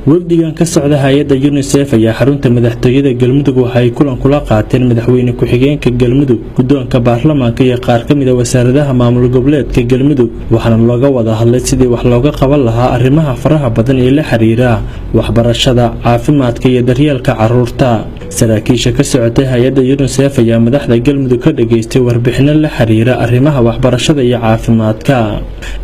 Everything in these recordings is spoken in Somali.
wafdigan ka socda hay'adda UNICEF ayaa xarunta madaxtooyada Galmudug waxay kulan kula qaateen madaxweyne ku-xigeenka Galmudug, guddoonka baarlamaanka iyo qaar ka mid ah wasaaradaha maamul goboleedka Galmudug, waxaana looga wada hadlay sidii wax looga qaban lahaa arrimaha faraha badan ee la xiriira waxbarashada, caafimaadka iyo daryeelka carruurta. saraakiisha ka socotay hay'adda UNICEF ayaa madaxda Galmudug ka dhageystay warbixino la xiriira arrimaha waxbarashada iyo caafimaadka.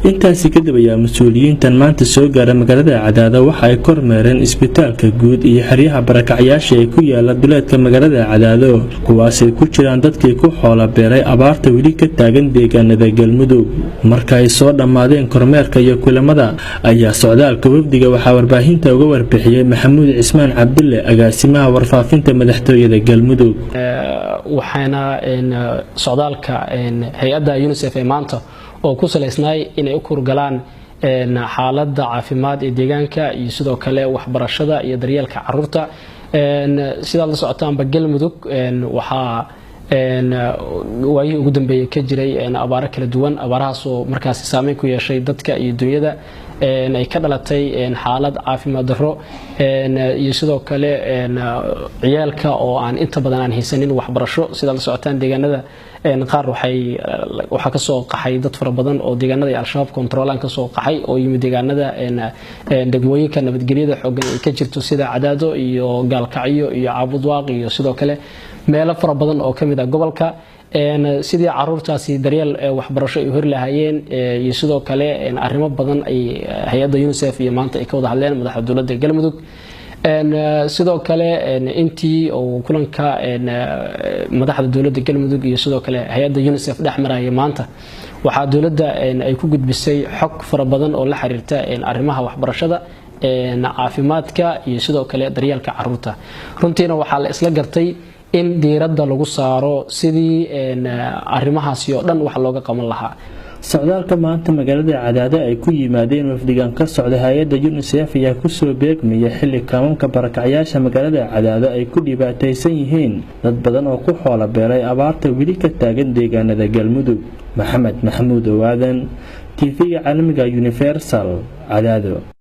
intaasi kadib ayaa mas'uuliyiintan maanta soo gaaray magaalada Cadaado waxa ay kormeereen isbitaalka guud iyo xeryaha barakacyaasha ee ku yaala duleedka magaalada Cadaado, kuwaas ay ku jiraan dadkii ku xoola beeray abaarta weli ka taagan deegaanada Galmudug. marka ay soo dhamaadeen kormeerka iyo kulamada ayaa socdaalka wafdiga waxaa warbaahinta uga warbixiyay Maxamuud Cismaan Cabdille, agaasimaha warfaafinta madaxtooyada Galmudug. waxaana socdaalka hay'adda UNICEF ee maanta oo ku saleysnay inay u kurgalaan xaaladda caafimaad ee deegaanka iyo sidoo kale waxbarashada iyo daryeelka carruurta. sida la socotaanba Galmudug waxaa waayihii ugu dambeeyay ka jiray abaaro kala duwan, abaarahaas oo markaas saameyn ku yeeshay dadka iyo dunyada, ay ka dhalatay xaalad caafimaad darro iyo sidoo kale ciyaalka oo aan inta badan aan haysanin waxbarasho. sida la socotaan deegaanada qaar waxa ka soo qaxay dad fara badan oo deegaanada al-shabaab controlaan ka soo qaxay oo yimid deegaanada degmooyinka nabadgelyada xooggan ay ka jirto sida Cadaado iyo Gaalkacyo iyo Caabudwaaq iyo sidoo kale meelo fara badan oo kamid ah gobolka. sidii carruurtaasi daryeel waxbarasho ay hor lahaayeen iyo sidoo kale arrimo badan ay hay'adda UNICEF iyo maanta ay ka wada hadleen madaxda dowladda Galmudug. sidoo kale intii oo kulanka madaxda dowladda Galmudug iyo sidoo kale hay'adda UNICEF dhexmaraya maanta waxaa dowladda ay ku gudbisay xog fara badan oo la xiriirta arrimaha waxbarashada, caafimaadka iyo sidoo kale daryeelka carruurta. runtiina waxaa la isla gartay in diiradda lagu saaro sidii arrimahaasi oo dhan wax looga qaban lahaa. socdaalka maanta magaalada Cadaado ay ku yimaadeen wafdigan ka socda hay'adda UNICEF ayaa ku soo beegmaya xilli kaamamka barakacyaasha magaalada Cadaado ay ku dhibaataysan yihiin dad badan oo ku xoola beeray abaarta weli ka taagan deegaanada Galmudug. Maxamed Maxamuud Owaadan, TV caalamiga Universal, Cadaado.